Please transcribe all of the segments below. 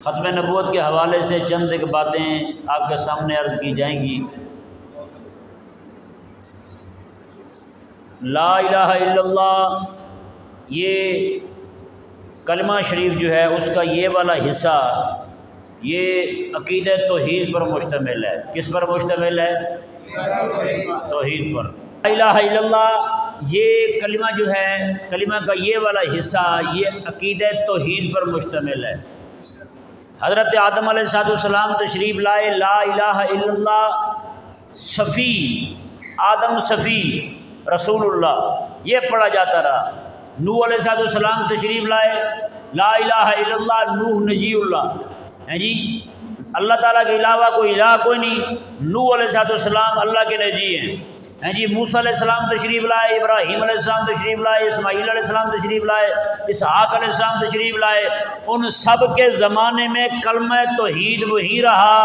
ختم نبوت کے حوالے سے چند ایک باتیں آپ کے سامنے عرض کی جائیں گی۔ لا الہ الا اللہ یہ کلمہ شریف جو ہے اس کا یہ والا حصہ یہ عقیدہ توحید پر مشتمل ہے۔ کس پر مشتمل ہے؟ توحید پر۔ لا الہ الا اللہ یہ کلمہ جو ہے کلمہ کا یہ والا حصہ یہ عقیدہ توحید پر مشتمل ہے۔ حضرت آدم علیہ السلام تشریف لائے، لا الہ الا اللہ صفی آدم صفی رسول اللہ یہ پڑھا جاتا رہا۔ نوح علیہ السلام تشریف لائے، لا الہ الا اللہ نوح نجی اللہ، جی اللہ تعالیٰ کے علاوہ کوئی الہ کوئی نہیں۔ نوح علیہ السلام اللہ کے نجی ہیں، جی موسیٰ علیہ السلام تشریف لائے، ابراہیم علیہ السلام تشریف لائے، اسماعیل علیہ السلام تشریف لائے، اسحاق علیہ السلام تشریف لائے۔ ان سب کے زمانے میں کلمہ توحید وہی رہا،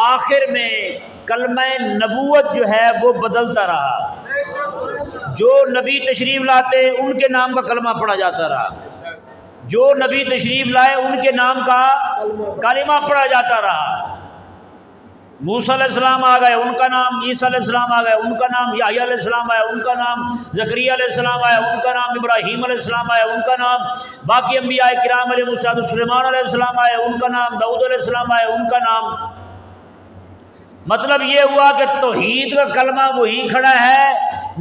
آخر میں کلمہ نبوت جو ہے وہ بدلتا رہا۔ جو نبی تشریف لاتے ان کے نام کا کلمہ پڑھا جاتا رہا، جو نبی تشریف لائے ان کے نام کا کلمہ پڑھا جاتا رہا۔ موسیٰ علیہ السلام آ گئے ان کا نام، عیسیٰ علیہ السلام آ گئے ان کا نام، یحییٰ علیہ السلام آئے ان کا نام، زکریا علیہ السلام آئے ان کا نام، ابراہیم علیہ السلام آئے ان کا نام، باقی انبیاء کرام علیہ السلام، سلیمان علیہ السلام آئے ان کا نام، داؤد علیہ السلام آئے ان کا نام۔ مطلب یہ ہوا کہ توحید کا کلمہ وہی کھڑا ہے،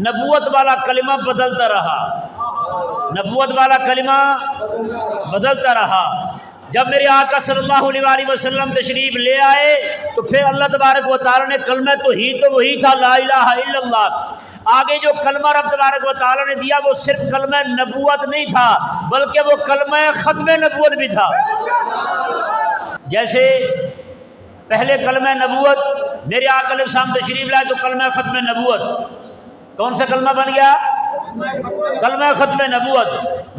نبوت والا کلمہ بدلتا رہا، نبوت والا کلمہ بدلتا رہا۔ جب میرے آقا صلی اللہ علیہ وسلم تشریف لے آئے تو پھر اللہ تبارک و تعالیٰ نے کلمہ توحید تو وہی تھا، لا الہ الا اللہ۔ آگے جو کلمہ رب تبارک و تعالیٰ نے دیا وہ صرف کلمہ نبوت نہیں تھا بلکہ وہ کلمہ ختم نبوت بھی تھا۔ جیسے پہلے کلمہ نبوت میرے آقا علیہ السلام تشریف لائے تو کلمہ ختم نبوت کون سا کلمہ بن گیا؟ کلمہ ختم نبوت۔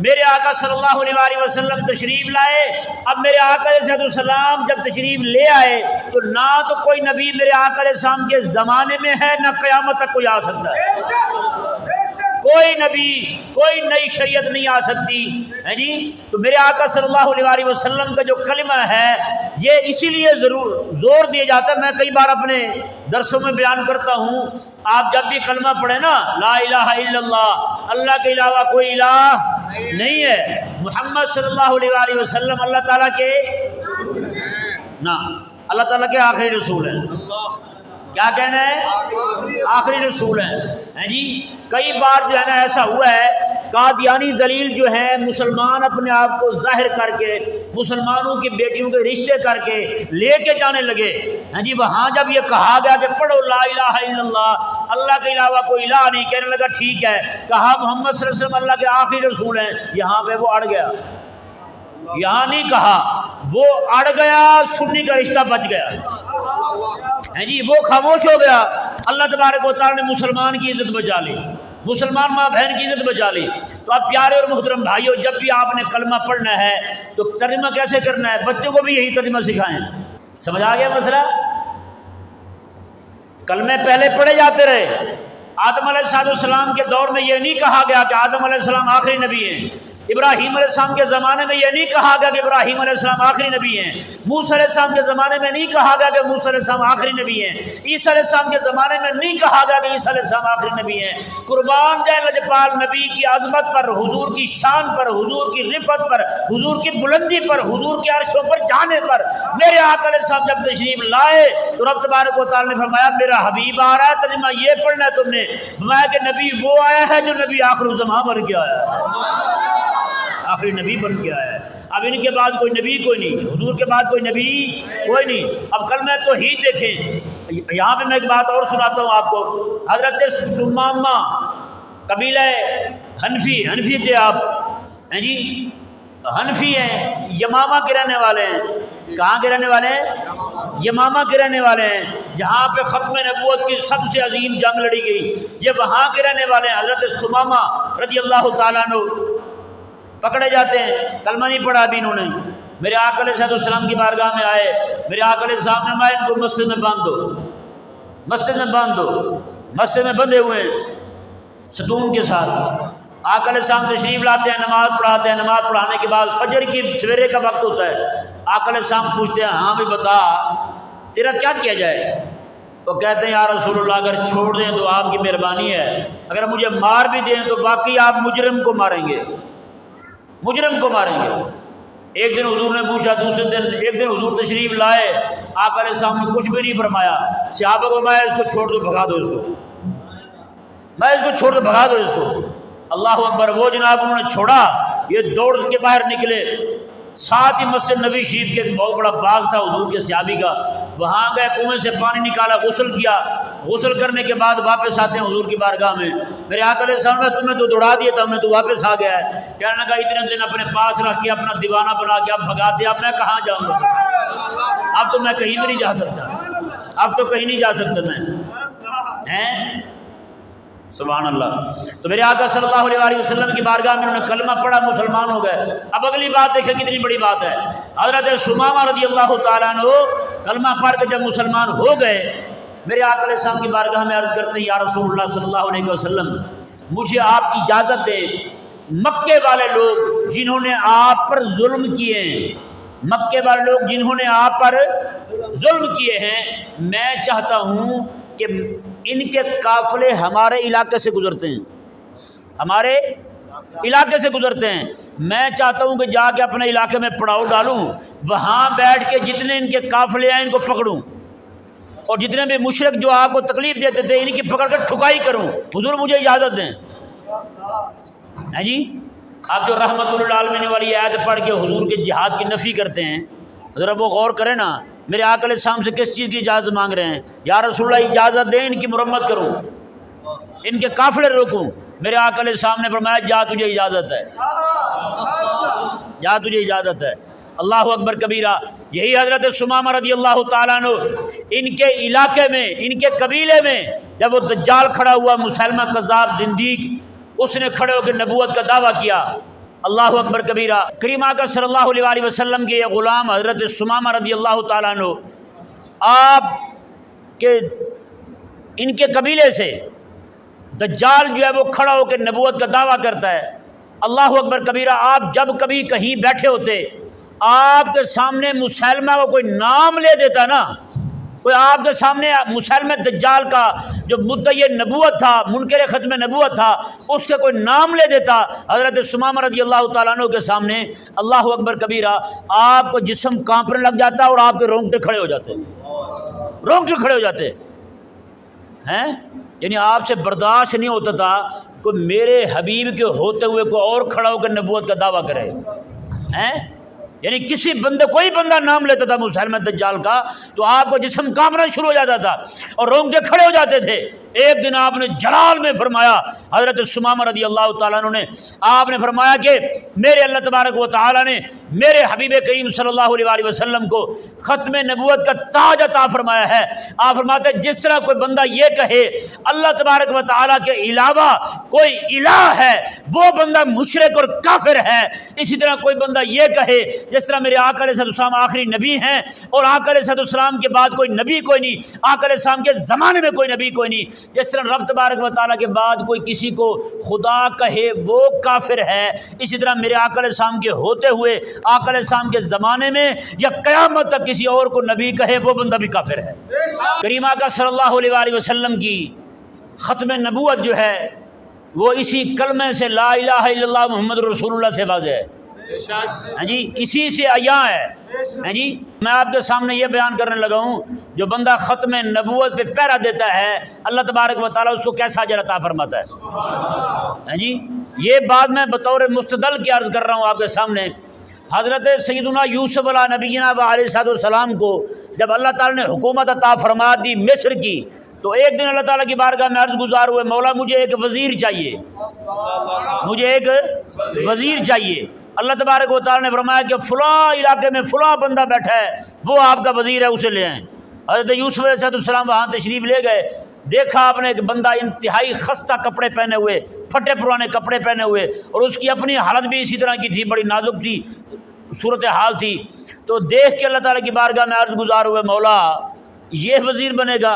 میرے آقا صلی اللہ علیہ وسلم تشریف لائے، اب میرے آقا علیہ السلام جب تشریف لے آئے تو نہ تو کوئی نبی میرے آقا علیہ السلام کے زمانے میں ہے نہ قیامت تک کوئی آ سکتا ہے، کوئی نبی کوئی نئی شریعت نہیں آ سکتی ہے جی۔ تو میرے آقا صلی اللہ علیہ وسلم کا جو کلمہ ہے یہ اسی لیے ضرور زور دیا جاتا ہے، میں کئی بار اپنے درسوں میں بیان کرتا ہوں، آپ جب بھی کلمہ پڑھیں نا لا الہ الا اللہ اللہ کے علاوہ کوئی الہ نہیں ہے، محمد صلی اللہ علیہ وسلم اللہ تعالیٰ کے نا اللہ تعالیٰ کے آخری رسول ہیں، کیا کہنا ہے؟ آخری رسول ہیں جی۔ کئی بار جو ہے نا ایسا ہوا ہے قادیانی دلیل جو ہیں مسلمان اپنے آپ کو ظاہر کر کے مسلمانوں کی بیٹیوں کے رشتے کر کے لے کے جانے لگے ہیں جی۔ وہاں جب یہ کہا گیا کہ پڑھو لا الہ الا اللہ اللہ کے علاوہ کوئی الہ نہیں، کہنے لگا ٹھیک ہے، کہا محمد صلی اللہ علیہ وسلم اللہ کے آخری رسول ہیں، یہاں پہ وہ اڑ گیا، یہاں نہیں کہا، وہ اڑ گیا، سنی کا رشتہ بچ گیا ہے جی، وہ خاموش ہو گیا۔ اللہ تبارک و تعالیٰ نے مسلمان کی عزت بچا لی، مسلمان ماں بہن کی عزت بچا لی۔ تو اب پیارے اور محترم بھائیوں، جب بھی آپ نے کلمہ پڑھنا ہے تو ترجمہ کیسے کرنا ہے، بچوں کو بھی یہی ترجمہ سکھائیں۔ سمجھ آ گیا مسئلہ؟ کلمے پہلے پڑھے جاتے رہے، آدم علیہ السلام کے دور میں یہ نہیں کہا گیا کہ آدم علیہ السلام آخری نبی ہیں، ابراہیم علیہ السلام کے زمانے میں یہ نہیں کہا گیا کہ ابراہیم علیہ السلام آخری نبی ہیں، موسیٰ علیہ السلام کے زمانے میں نہیں کہا گیا کہ موسیٰ علیہ السلام آخری نبی ہیں، عیسیٰ علیہ السلام کے زمانے میں نہیں کہا گیا کہ عیسیٰ علیہ السلام آخری نبی ہیں۔ قربان جائے لجپال نبی کی عظمت پر، حضور کی شان پر، حضور کی رفعت پر، حضور کی بلندی پر، حضور کے عرشوں پر جانے پر میرے آقا علیہ السلام جب تشریف لائے تو رب تبارک و تعالیٰ نے فرمایا میرا حبیب آ رہا ہے، ترجمہ یہ پڑھنا ہے تم نے، فرمایا کہ نبی وہ آیا ہے جو نبی آخر الزمان بن کے آیا ہے، آخری نبی بن کے آیا ہے۔ اب ان کے بعد کوئی نبی کوئی نہیں، حضور کے بعد کوئی نبی کوئی نہیں۔ اب کلمہ توحید دیکھیں، یہاں پہ میں ایک بات اور سناتا ہوں آپ کو۔ حضرت سمامہ قبیلہ حنفی تھے آپ ہیں جی، حنفی ہیں، یمامہ کے رہنے والے ہیں۔ کہاں کے رہنے والے ہیں؟ یمامہ کے رہنے والے ہیں، جہاں پہ ختم نبوت کی سب سے عظیم جنگ لڑی گئی، یہ وہاں کے رہنے والے ہیں۔ حضرت سمامہ رضی اللہ تعالیٰ عنہ پکڑے جاتے ہیں، کلمہ نہیں پڑھا ابھی انہوں نے، میرے آقا علیہ السلام کی بارگاہ میں آئے، میرے آقا علیہ السلام نے فرمایا ان کو مسجد میں باندھ دو، مسجد میں باندھ دو، مسجد میں بندھے ہوئے ستون کے ساتھ۔ آقا علیہ السلام تشریف لاتے ہیں، نماز پڑھاتے ہیں، نماز پڑھانے کے بعد فجر کی سویرے کا وقت ہوتا ہے، آقا علیہ السلام پوچھتے ہیں ہاں بھی بتا تیرا کیا کیا جائے؟ وہ کہتے ہیں یا رسول اللہ اگر چھوڑ دیں تو آپ کی مہربانی ہے، اگر مجھے مار بھی دیں تو واقعی آپ مجرم کو ماریں گے، مجرم کو ماریں گے۔ ایک دن حضور نے پوچھا، دوسرے دن، ایک دن حضور تشریف لائے، آقا علیہ السلام نے کچھ بھی نہیں فرمایا، صحابہ کو میں اس کو چھوڑ دو، بھگا دو اس کو، میں اس کو چھوڑ دو، بھگا دو اس کو۔ اللہ اکبر، وہ جناب انہوں نے چھوڑا، یہ دوڑ کے باہر نکلے، ساتھ ہی مسجد نبی شریف کے ایک بہت بڑا باغ تھا حضور کے صحابی کا، وہاں گئے، کنویں سے پانی نکالا، غسل کیا، غسل کرنے کے بعد واپس آتے ہیں حضور کی بارگاہ میں، میرے آقا علیہ السلام نے تمہیں تو دوڑا دیا تھا، ہمیں تو واپس آ گیا ہے۔ کہنے لگا اتنے دن اپنے پاس رکھ کے اپنا دیوانہ بنا کے اب بھگا دیا، اب میں کہاں جاؤں گا؟ اب تو میں کہیں بھی نہیں جا سکتا، اب تو کہیں نہیں جا سکتا میں، ہیں؟ سبحان اللہ۔ تو میرے آقا صلی اللہ علیہ وسلم کی بارگاہ میں انہوں نے کلمہ پڑھا، مسلمان ہو گئے۔ اب اگلی بات دیکھیں کتنی بڑی بات ہے، حضرت ثمامہ رضی اللہ تعالیٰ عنہ کلمہ پڑھ کے جب مسلمان ہو گئے، میرے آقا علیہ السلام کی بارگاہ میں عرض کرتے ہیں یا رسول اللہ صلی اللہ علیہ وسلم مجھے آپ اجازت دیں، مکے والے لوگ جنہوں نے آپ پر ظلم کیے ہیں، مکے والے لوگ جنہوں نے آپ پر ظلم کیے ہیں، میں چاہتا ہوں کہ ان کے قافلے ہمارے علاقے سے گزرتے ہیں، ہمارے علاقے سے گزرتے ہیں، میں چاہتا ہوں کہ جا کے اپنے علاقے میں پڑاؤ ڈالوں، وہاں بیٹھ کے جتنے ان کے قافلے ہیں ان کو پکڑوں، اور جتنے بھی مشرک جو آپ کو تکلیف دیتے تھے ان کی پکڑ کر ٹھکائی کروں، حضور مجھے اجازت دیں۔ ہے جی، آپ جو رحمت للعالمین والی آیت پڑھ کے حضور کے جہاد کی نفی کرتے ہیں، ذرا وہ غور کریں نا، میرے آقا علیہ السلام سے کس چیز کی اجازت مانگ رہے ہیں؟ یا رسول اللہ اجازت دیں ان کی مرمت کروں، ان کے قافلے روکوں۔ میرے آقا علیہ السلام نے فرمایا جا تجھے اجازت ہے، جا تجھے اجازت ہے۔ اللہ اکبر کبیرہ۔ یہی حضرت ثمامہ رضی اللہ تعالیٰ عنہ ان کے علاقے میں، ان کے قبیلے میں جب وہ دجال کھڑا ہوا، مسلمہ کذاب زندیق، اس نے کھڑے ہو کے نبوت کا دعویٰ کیا۔ اللہ اکبر کبیرہ۔ کریم آقا صلی اللہ علیہ وسلم کے یہ غلام حضرت ثمامہ رضی اللہ تعالیٰ عنہ آپ کے ان کے قبیلے سے دجال جو ہے وہ کھڑا ہو کے نبوت کا دعویٰ کرتا ہے۔ اللہ اکبر کبیرہ۔ آپ جب کبھی کہیں بیٹھے ہوتے، آپ کے سامنے مسلمہ کو کوئی نام لے دیتا نا، کوئی آپ کے سامنے مسلمہ دجال کا جو مدعی نبوت تھا، منکر ختم نبوت تھا، اس کے کوئی نام لے دیتا حضرت ثمامہ رضی اللہ تعالیٰ عنہ کے سامنے، اللہ اکبر کبیرہ، آپ کو جسم کانپنے لگ جاتا اور آپ کے رونگٹے کھڑے ہو جاتے، رونگٹے کھڑے ہو جاتے ہیں۔ یعنی آپ سے برداشت نہیں ہوتا تھا کہ میرے حبیب کے ہوتے ہوئے کوئی اور کھڑا ہو کر نبوت کا دعویٰ کرے ہیں۔ یعنی کسی بندے، کوئی بندہ نام لیتا تھا مسلمہ دجال کا تو آپ کو جسم کانپنا شروع ہو جاتا تھا اور رونگٹے کھڑے ہو جاتے تھے۔ ایک دن آپ نے جلال میں فرمایا، حضرت ثمامہ رضی اللہ تعالیٰ عنہ نے، آپ نے فرمایا کہ میرے اللہ تبارک و تعالیٰ نے میرے حبیب کریم صلی اللہ علیہ وسلم کو ختم نبوت کا تاج عطا فرمایا ہے۔ آپ فرماتے ہیں جس طرح کوئی بندہ یہ کہے اللہ تبارک و تعالیٰ کے علاوہ کوئی الہ ہے وہ بندہ مشرک اور کافر ہے، اسی طرح کوئی بندہ یہ کہے جس طرح میرے آقا علیہ السلام آخری نبی ہیں اور آقا علیہ السلام کے بعد کوئی نبی کوئی نہیں، آقا علیہ السلام کے زمانے میں کوئی نبی کوئی نہیں، جس طرح رب تبارک و تعالیٰ کے بعد کوئی کسی کو خدا کہے وہ کافر ہے، اسی طرح میرے آقا علیہ السلام کے ہوتے ہوئے آقا علیہ السلام کے زمانے میں یا قیامت تک کسی اور کو نبی کہے وہ بندہ بھی کافر ہے۔ کریم آقا صلی اللہ علیہ وسلم کی ختم نبوت جو ہے وہ اسی کلمے سے لا الہ الا اللہ محمد رسول اللہ سے واضح ہے، ہاں جی، اسی سے عیاں ہے۔ ہاں جی، میں آپ کے سامنے یہ بیان کرنے لگا ہوں، جو بندہ ختم نبوت پہ پہرا دیتا ہے اللہ تبارک و تعالیٰ اس کو کیسا اجر عطا فرماتا ہے۔ ہاں جی، یہ بات میں بطور مستدل کی عرض کر رہا ہوں آپ کے سامنے۔ حضرت سیدنا یوسف علیہ نبینا علیہ السلام کو جب اللہ تعالیٰ نے حکومت عطا فرما دی مصر کی، تو ایک دن اللہ تعالیٰ کی بارگاہ میں عرض گزار ہوئے، مولا مجھے ایک وزیر چاہیے، مجھے ایک وزیر چاہیے۔ اللہ تبارک و تعالیٰ نے فرمایا کہ فلاں علاقے میں فلاں بندہ بیٹھا ہے، وہ آپ کا وزیر ہے، اسے لے آئیں۔ حضرت یوسف علیہ السلام وہاں تشریف لے گئے، دیکھا آپ نے ایک بندہ انتہائی خستہ کپڑے پہنے ہوئے، پھٹے پرانے کپڑے پہنے ہوئے، اور اس کی اپنی حالت بھی اسی طرح کی تھی، بڑی نازک تھی، صورتحال تھی۔ تو دیکھ کے اللہ تعالیٰ کی بارگاہ میں عرض گزار ہوئے، مولا یہ وزیر بنے گا؟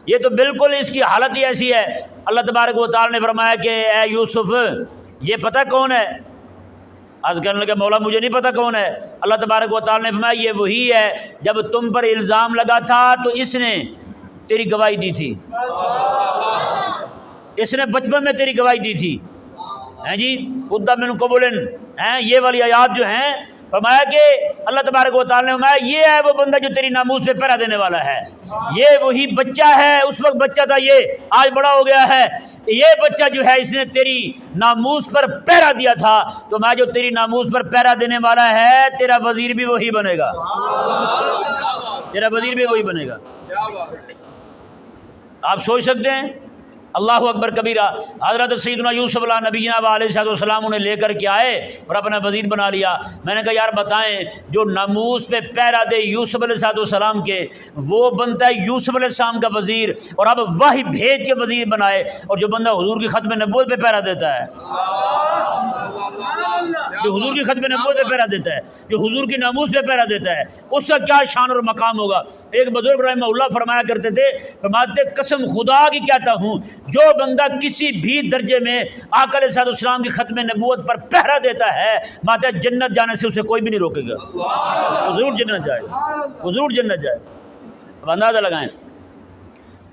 یہ تو بالکل اس کی حالت ہی ایسی ہے۔ اللہ تبارک و تعالیٰ نے فرمایا کہ اے یوسف، یہ پتہ کون ہے؟ عرض کرنے لگا مولا مجھے نہیں پتہ کون ہے. اللہ تبارک و تعالیٰ نے فرمایا یہ وہی ہے جب تم پر الزام لگا تھا تو اس نے تیری گواہی دی تھی, اس نے بچپن میں تیری گواہی دی تھی. ہیں جی خدا من قبول ہیں یہ والی آیات جو ہیں, فرمایا کہ اللہ تبارک و تعالیٰ نے فرمایا یہ ہے وہ بندہ جو تیری ناموس پہ پہرا دینے والا ہے. یہ وہی بچہ ہے, اس وقت بچہ تھا, یہ آج بڑا ہو گیا ہے. یہ بچہ جو ہے اس نے تیری ناموس پر پہرا دیا تھا, تو میں جو تیری ناموس پر پہرا دینے والا ہے تیرا وزیر بھی وہی بنے گا, تیرا وزیر بھی وہی بنے گا. آپ سوچ سکتے ہیں. اللہ اکبر کبیرہ. حضرت سیدنا یوسف علیہ نبینا علیہ السلام انہیں لے کر کے آئے اور اپنا وزیر بنا لیا. میں نے کہا یار بتائیں جو ناموس پہ پہرا دے یوسف علیہ السلام کے, وہ بنتا ہے یوسف علیہ السلام کا وزیر, اور اب وحی بھیج کے وزیر بنائے. اور جو بندہ حضور کی ختم نبوت پہ پہرا دیتا ہے, جو حضور کی ختم نبوت پہ پہرا دیتا ہے, جو حضور کی ناموس پہ پہرا دیتا ہے, اس کا کیا شان اور مقام ہوگا. ایک بزرگ رحمہ اللہ فرمایا کرتے تھے, فرماتے قسم خدا کی کہتا ہوں جو بندہ کسی بھی درجے میں آقا علیہ السلام کی ختم نبوت پر پہرا دیتا ہے, ماتے جنت جانے سے اسے کوئی بھی نہیں روکے گا. وہ ضرور جنت جائے, وہ ضرور جنت جائے. اب اندازہ لگائیں.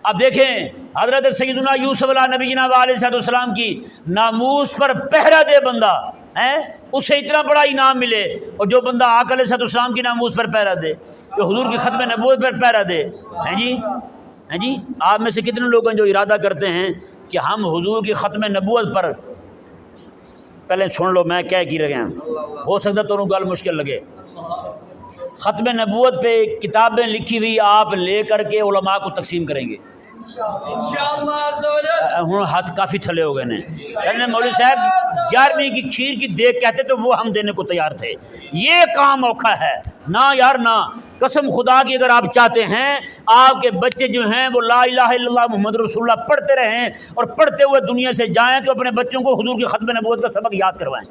اب دیکھیں حضرت سیدنا یوسف علیہ نبینا علیہ السلام کی ناموس پر پہرا دے بندہ ہے, اسے اتنا بڑا انعام ملے. اور جو بندہ آقا علیہ السلام کی ناموس پر پہرا دے, جو حضور کی ختم نبوت پر پہرا دے, ہیں جی ہیں جی آپ میں سے کتنے لوگ ہیں جو ارادہ کرتے ہیں کہ ہم حضور کی ختم نبوت پر, پہلے سن لو میں کیا کی رہے ہیں, ہو سکتا تو گل مشکل لگے. ختم نبوت پہ کتابیں لکھی ہوئی آپ لے کر کے علماء کو تقسیم کریں گے. ہوں ہاتھ کافی تھلے ہو گئے نے. کہنے مولوی صاحب 11ویں کی کھیر کی دیکھ کہتے تو وہ ہم دینے کو تیار تھے. یہ کام اوکھا ہے نہ یار نہ. قسم خدا کی اگر آپ چاہتے ہیں آپ کے بچے جو ہیں وہ لا الہ الا اللہ محمد رسول اللہ پڑھتے رہیں اور پڑھتے ہوئے دنیا سے جائیں, تو اپنے بچوں کو حضور کی ختم نبوت کا سبق یاد کروائیں.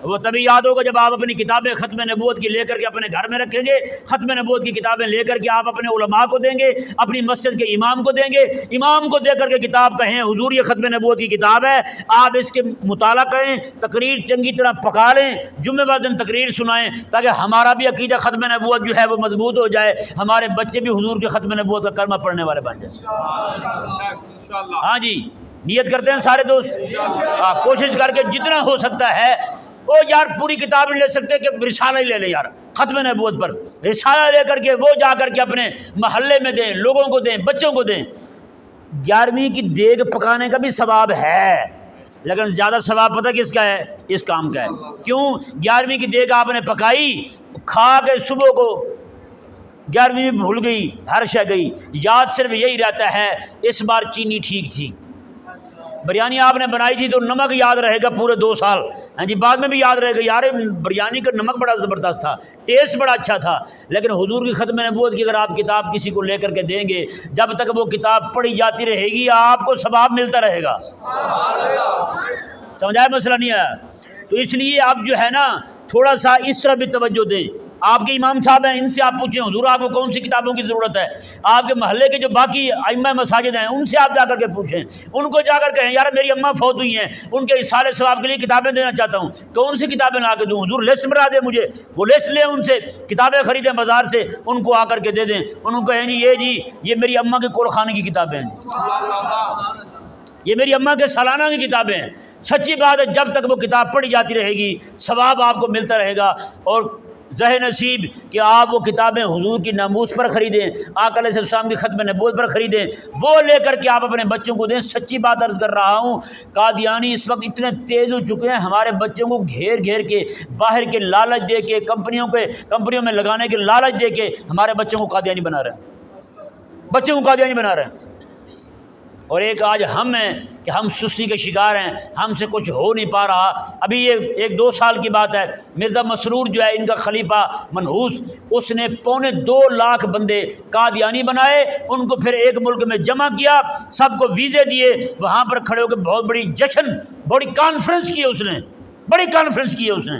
وہ تبھی یاد ہوگا جب آپ اپنی کتابیں ختم نبوت کی لے کر کے اپنے گھر میں رکھیں گے. ختم نبوت کی کتابیں لے کر کے آپ اپنے علماء کو دیں گے, اپنی مسجد کے امام کو دیں گے. امام کو دے کر کے کتاب کہیں حضور یہ ختم نبوت کی کتاب ہے, آپ اس کے مطالعہ کریں, تقریر چنگی طرح پکا لیں, جمعہ والے دن تقریر سنائیں, تاکہ ہمارا بھی عقیدہ ختم نبوت جو ہے وہ مضبوط ہو جائے, ہمارے بچے بھی حضور کے ختم نبوت کا کلمہ پڑھنے والے بن جائیں. ہاں جی نیت کرتے ہیں سارے دوست, کوشش کر کے جتنا ہو سکتا ہے. وہ یار پوری کتاب نہیں لے سکتے کہ رسالہ ہی لے لیں یار ختم نبوت پر. رسالہ لے کر کے وہ جا کر کے اپنے محلے میں دیں, لوگوں کو دیں, بچوں کو دیں. 11ویں کی دیگ پکانے کا بھی ثواب ہے, لیکن زیادہ ثواب پتہ کس کا ہے, اس کام کا ہے. کیوں 11ویں کی دیگ آپ نے پکائی, کھا کے صبح کو 11ویں بھول گئی, ہر شے گئی, یاد صرف یہی رہتا ہے اس بار چینی ٹھیک تھی. بریانی آپ نے بنائی تھی تو نمک یاد رہے گا پورے 2 سال. ہاں جی بعد میں بھی یاد رہے گا یار بریانی کا نمک بڑا زبردست تھا, ٹیسٹ بڑا اچھا تھا. لیکن حضور کی ختم نبوت کی اگر آپ کتاب کسی کو لے کر کے دیں گے, جب تک وہ کتاب پڑھی جاتی رہے گی آپ کو ثواب ملتا رہے گا. سمجھائے مسئلہ نہیں آیا؟ تو اس لیے آپ جو ہے نا تھوڑا سا اس طرح بھی توجہ دیں. آپ کے امام صاحب ہیں, ان سے آپ پوچھیں حضور آپ کو کون سی کتابوں کی ضرورت ہے. آپ کے محلے کے جو باقی ائمہ مساجد ہیں ان سے آپ جا کر کے پوچھیں, ان کو جا کر کہیں یار میری اماں فوت ہوئی ہیں, ان کے اصحال ثواب کے لیے کتابیں دینا چاہتا ہوں, کون سی کتابیں لا کے دوں, حضور لسٹ بنا دیں مجھے. وہ لسٹ لیں, ان سے کتابیں خریدیں بازار سے, ان کو آ کر کے دے دیں. ان کو کہیں جی یہ میری اماں کے قرآن خانے کی کتابیں ہیں, یہ میری اماں کے سالانہ کی کتابیں ہیں. سچی بات ہے جب تک وہ کتاب پڑھی جاتی رہے گی ثواب آپ کو ملتا رہے گا. اور ذہ نصیب کہ آپ وہ کتابیں حضور کی ناموس پر خریدیں, آقا علیہ السلام کی ختم نبوت پر خریدیں, وہ لے کر کے آپ اپنے بچوں کو دیں. سچی بات عرض کر رہا ہوں, قادیانی اس وقت اتنے تیز ہو چکے ہیں, ہمارے بچوں کو گھیر گھیر کے باہر کے لالچ دے کے کمپنیوں میں لگانے کے لالچ دے کے ہمارے بچوں کو قادیانی بنا رہے ہیں, بچوں کو قادیانی بنا رہے ہیں. اور ایک آج ہم ہیں کہ ہم سستی کے شکار ہیں, ہم سے کچھ ہو نہیں پا رہا. ابھی یہ 1-2 سال کی بات ہے, مرزا مسرور جو ہے ان کا خلیفہ منحوس, اس نے 2.25 لاکھ بندے قادیانی بنائے, ان کو پھر ایک ملک میں جمع کیا, سب کو ویزے دیے, وہاں پر کھڑے ہو کے بہت بڑی جشن, بڑی کانفرنس کی اس نے, بڑی کانفرنس کی ہے اس نے.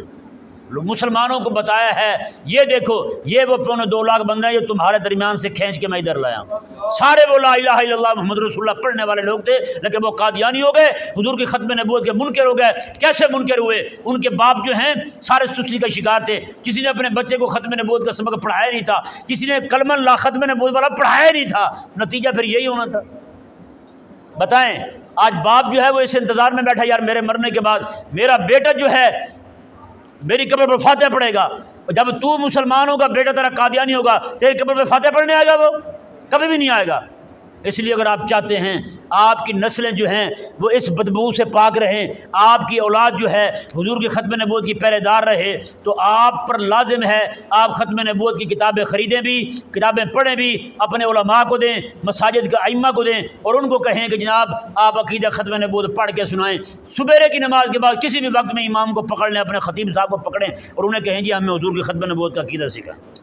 مسلمانوں کو بتایا ہے یہ دیکھو یہ وہ 2.25 لاکھ بندے ہیں جو تمہارے درمیان سے کھینچ کے میں ادھر لایا ہوں۔ سارے وہ لا الہ الا اللہ محمد رسول اللہ پڑھنے والے لوگ تھے، لیکن وہ قادیانی ہو گئے، حضور کی ختم نبوت کے منکر ہو گئے۔ کیسے منکر ہوئے؟ ان کے باپ جو ہیں سارے سستی کا شکار تھے، کسی نے اپنے بچے کو ختم نبوت کا سبق پڑھایا نہیں تھا، کسی نے کلمہ لا ختم نبوت والا پڑھایا نہیں تھا، نتیجہ پھر یہی ہونا تھا۔ بتائیں آج باپ جو ہے وہ اس انتظار میں بیٹھا، یار میرے مرنے کے بعد میرا بیٹا جو ہے میری قبر پر فاتحہ پڑھے گا۔ جب تو مسلمان ہوگا بیٹا تیرا قادیانی ہوگا، تیری قبر پہ فاتحہ پڑھنے آئے گا؟ وہ کبھی بھی نہیں آئے گا۔ اس لیے اگر آپ چاہتے ہیں آپ کی نسلیں جو ہیں وہ اس بدبو سے پاک رہیں، آپ کی اولاد جو ہے حضور کی ختم نبوت کی پہرے دار رہے، تو آپ پر لازم ہے آپ ختم نبوت کی کتابیں خریدیں بھی، کتابیں پڑھیں بھی، اپنے علماء کو دیں، مساجد کے ائمہ کو دیں، اور ان کو کہیں کہ جناب آپ عقیدہ ختم نبوت پڑھ کے سنائیں۔ صبح کی نماز کے بعد کسی بھی وقت میں امام کو پکڑ لیں، اپنے خطیب صاحب کو پکڑیں اور انہیں کہیں جی ہمیں حضور کی ختم نبوت کا عقیدہ سکھائیں۔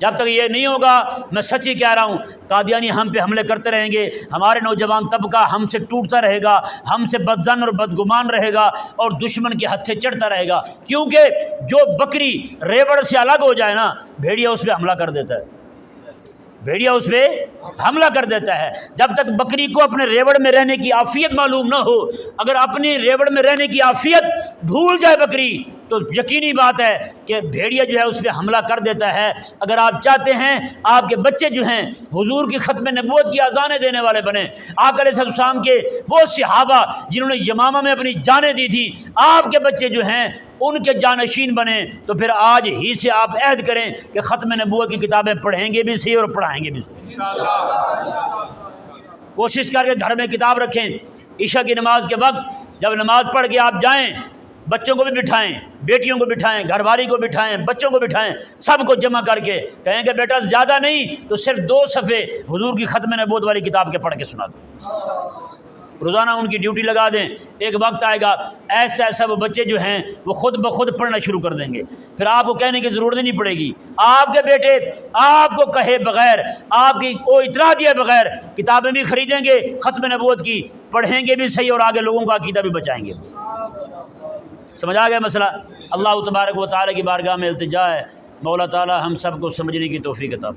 جب تک یہ نہیں ہوگا میں سچی کہہ رہا ہوں قادیانی ہم پہ حملے کرتے رہیں گے، ہمارے نوجوان طبقہ ہم سے ٹوٹتا رہے گا، ہم سے بدظن اور بدگمان رہے گا اور دشمن کے ہتھے چڑھتا رہے گا، کیونکہ جو بکری ریوڑ سے الگ ہو جائے نا بھیڑیا اس پہ حملہ کر دیتا ہے، بھیڑیا اس پہ حملہ کر دیتا ہے۔ جب تک بکری کو اپنے ریوڑ میں رہنے کی عافیت معلوم نہ ہو، اگر اپنی ریوڑ میں رہنے کی عافیت بھول جائے بکری تو یقینی بات ہے کہ بھیڑیا جو ہے اس پہ حملہ کر دیتا ہے۔ اگر آپ چاہتے ہیں آپ کے بچے جو ہیں حضور کی ختم نبوت کی اذانیں دینے والے بنیں، آقا علیہ السلام کے وہ صحابہ جنہوں نے یمامہ میں اپنی جانیں دی تھی، آپ کے بچے جو ہیں ان کے جانشین بنیں، تو پھر آج ہی سے آپ عہد کریں کہ ختم نبوت کی کتابیں پڑھیں گے بھی صحیح اور پڑھائیں گے بھی صحیح۔ کوشش کر کے گھر میں کتاب رکھیں، عشاء کی نماز کے وقت جب نماز پڑھ کے آپ جائیں بچوں کو بھی بٹھائیں، بیٹیوں کو بٹھائیں، گھر والی کو بٹھائیں، بچوں کو بٹھائیں، سب کو جمع کر کے کہیں کہ بیٹا زیادہ نہیں تو صرف 2 صفحے حضور کی ختم نبوت والی کتاب کے پڑھ کے سنا دو۔ روزانہ ان کی ڈیوٹی لگا دیں، ایک وقت آئے گا ایسا ایسا وہ بچے جو ہیں وہ خود بخود پڑھنا شروع کر دیں گے، پھر آپ کو کہنے کی ضرورت نہیں پڑے گی، آپ کے بیٹے آپ کو کہے بغیر، آپ کی کوئی اطلاع دیے بغیر کتابیں بھی خریدیں گے ختم نبوت کی، پڑھیں گے بھی صحیح اور آگے لوگوں کا عقیدہ بھی بچائیں گے۔ سمجھ آ گیا مسئلہ؟ اللہ تبارک و تعالی کی بارگاہ میں التجا ہے مولا تعالی ہم سب کو سمجھنے کی توفیق عطا فرمائے۔